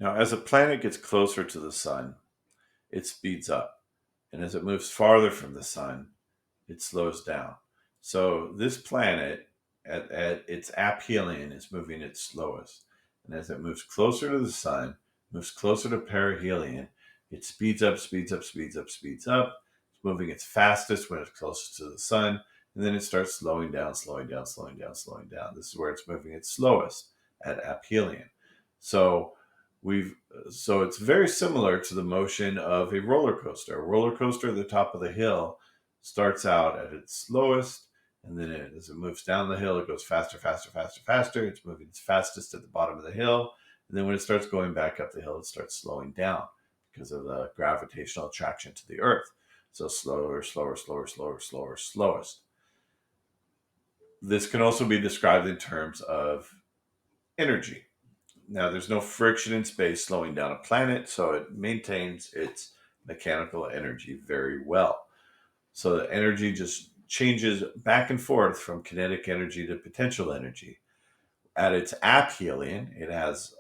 Now, as a planet gets closer to the sun, it speeds up. And as it moves farther from the sun, it slows down. So this planet at its aphelion is moving its slowest. And as it moves closer to the sun, moves closer to perihelion, it speeds up, speeds up, speeds up, speeds up. It's moving its fastest when it's closest to the sun. And then it starts slowing down, slowing down, slowing down, slowing down. This is where it's moving its slowest at aphelion. So we've so it's very similar to the motion of a roller coaster. A roller coaster at the top of the hill starts out at its slowest, and then as it moves down the hill, it goes faster, faster, faster, faster. It's moving its fastest at the bottom of the hill, and then when it starts going back up the hill, it starts slowing down because of the gravitational attraction to the Earth. So slower, slower, slower, slower, slower, slowest. This can also be described in terms of energy. Now, there's no friction in space slowing down a planet, so it maintains its mechanical energy very well. So the energy just changes back and forth from kinetic energy to potential energy. At its aphelion, it has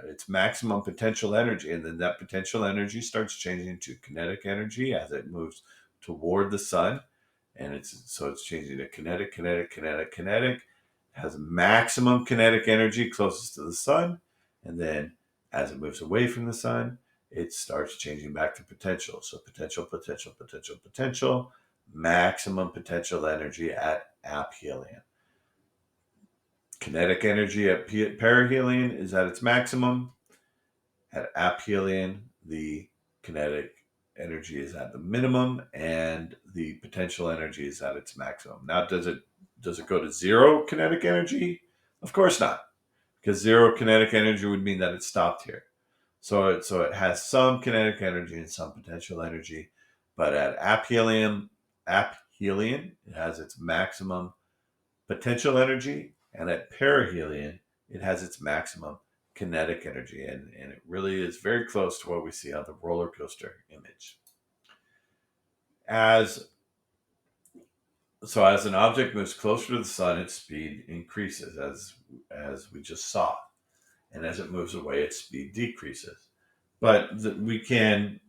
its maximum potential energy, and then that potential energy starts changing to kinetic energy as it moves toward the sun, and it's changing to kinetic, kinetic, kinetic, kinetic. Has maximum kinetic energy closest to the sun, and then as it moves away from the sun, it starts changing back to potential. So potential, potential, potential, potential, maximum potential energy at aphelion. Kinetic energy at perihelion is at its maximum. At aphelion, the kinetic energy is at the minimum, and the potential energy is at its maximum. Now, does it go to zero kinetic energy? Of course not, because zero kinetic energy would mean that it stopped here. So it has some kinetic energy and some potential energy, but at aphelion, it has its maximum potential energy, and at perihelion, it has its maximum kinetic energy, and it really is very close to what we see on the roller coaster image. As as an object moves closer to the sun, its speed increases, as we just saw, and as it moves away, its speed decreases. But we can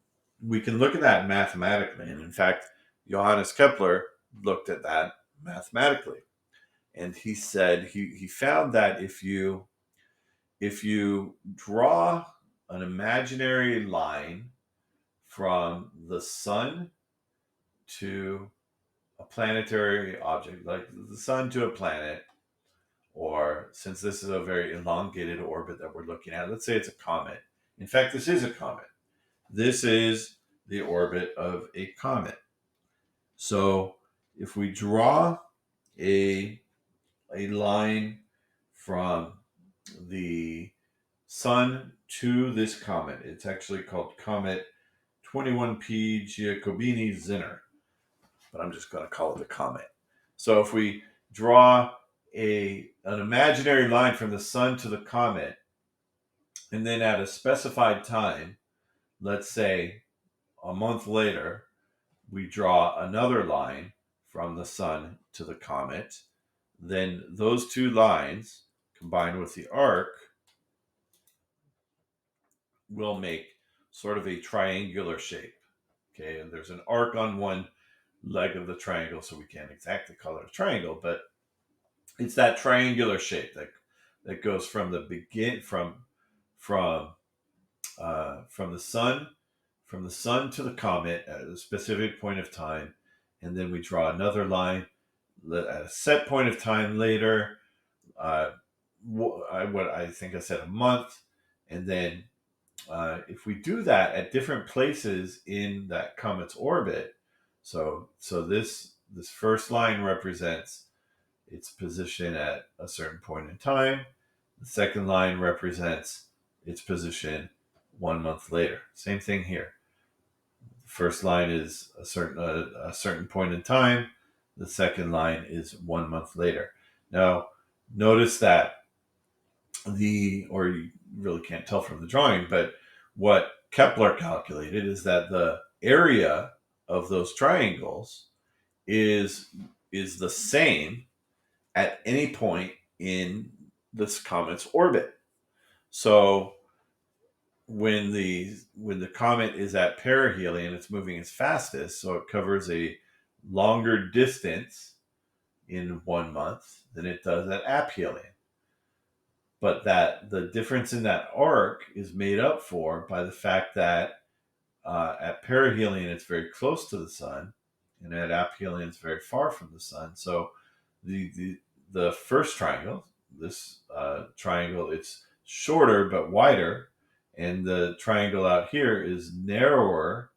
look at that mathematically, and in fact, Johannes Kepler looked at that mathematically, and he said he found that if you draw an imaginary line from the sun to a planetary object, like the sun to a planet, or since this is a very elongated orbit that we're looking at, let's say it's a comet. In fact, this is a comet. This is the orbit of a comet. So if we draw a, a line from the sun to this comet, it's actually called Comet 21P Giacobini Zinner, but I'm just going to call it a comet. So if we draw an imaginary line from the sun to the comet, and then at a specified time, let's say a month later, we draw another line from the sun to the comet, then those two lines combined with the arc will make sort of a triangular shape. Okay, and there's an arc on one leg of the triangle, so we can't exactly call it a triangle, but it's that triangular shape that goes from the begin from from the sun to the comet at a specific point of time, and then we draw another line at a set point of time later. Uh, what I think I said a month, and then if we do that at different places in that comet's orbit, so this first line represents its position at a certain point in time. The second line represents its position 1 month later. Same thing here. The first line is a certain point in time. The second line is 1 month later. Now, notice that or you really can't tell from the drawing, but what Kepler calculated is that the area of those triangles is the same at any point in this comet's orbit. So when the comet is at perihelion, it's moving its fastest, so it covers a longer distance in 1 month than it does at aphelion. But that the difference in that arc is made up for by the fact that at perihelion it's very close to the sun, and at aphelion it's very far from the sun. So the first triangle, this triangle, it's shorter but wider, and the triangle out here is narrower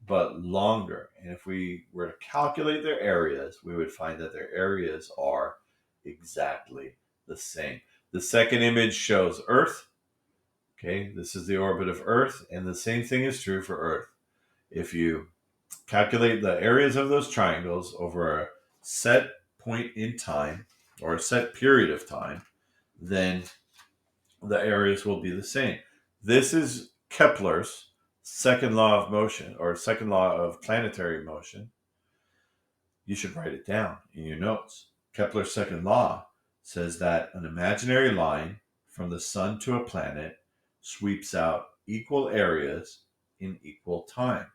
but longer. And if we were to calculate their areas, we would find that their areas are exactly the same. The second image shows Earth. Okay, this is the orbit of Earth, and the same thing is true for Earth. If you calculate the areas of those triangles over a set point in time or a set period of time, then the areas will be the same. This is Kepler's second law of motion, or second law of planetary motion. You should write it down in your notes. Kepler's second law says that an imaginary line from the sun to a planet sweeps out equal areas in equal time.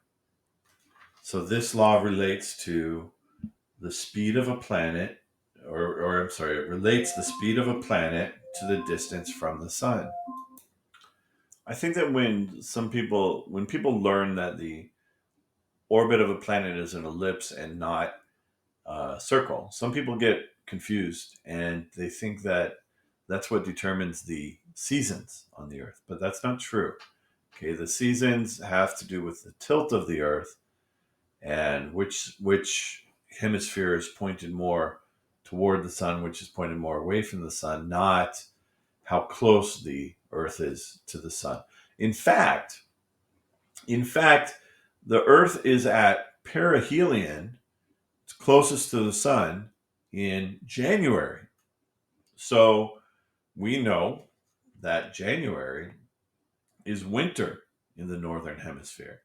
So this law relates to the speed of a planet, or I'm sorry, it relates the speed of a planet to the distance from the sun. I think that when people learn that the orbit of a planet is an ellipse and not a circle, some people get confused and they think that that's what determines the seasons on the Earth, but that's not true. Okay, the seasons have to do with the tilt of the Earth and which hemisphere is pointed more toward the sun, which is pointed more away from the sun, not how close the Earth is to the sun. In fact, the Earth is at perihelion, it's closest to the sun, in January. So we know that January is winter in the northern hemisphere,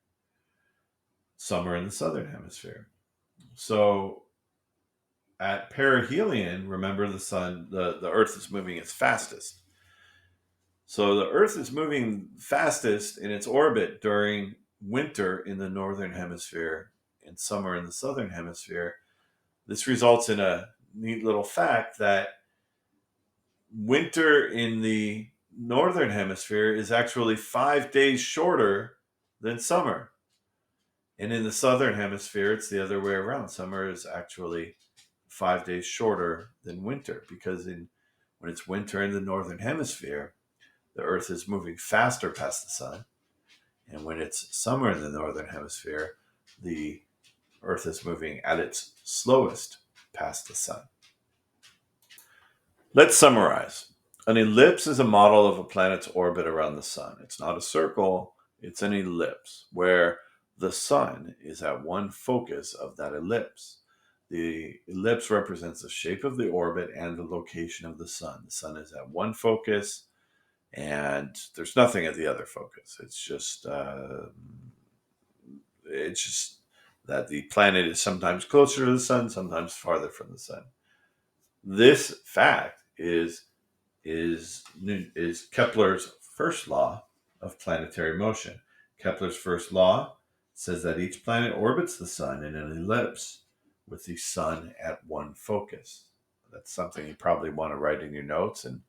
summer in the southern hemisphere. So at perihelion, remember the Earth is moving its fastest. So the Earth is moving fastest in its orbit during winter in the northern hemisphere and summer in the southern hemisphere. This results in a neat little fact that winter in the northern hemisphere is actually 5 days shorter than summer. And in the southern hemisphere, it's the other way around. Summer is actually 5 days shorter than winter because when it's winter in the northern hemisphere, the Earth is moving faster past the sun. And when it's summer in the northern hemisphere, the Earth is moving at its slowest past the sun. Let's summarize. An ellipse is a model of a planet's orbit around the sun. It's not a circle, it's an ellipse where the sun is at one focus of that ellipse. The ellipse represents the shape of the orbit and the location of the sun. The sun is at one focus, and there's nothing at the other focus. It's just that the planet is sometimes closer to the sun, sometimes farther from the sun. This fact is Kepler's first law of planetary motion. Kepler's first law says that each planet orbits the sun in an ellipse with the sun at one focus. That's something you probably want to write in your notes and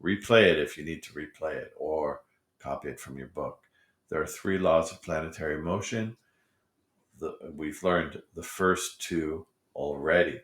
replay it if you need to replay it, or copy it from your book. There are 3 laws of planetary motion. We've learned the first 2 already.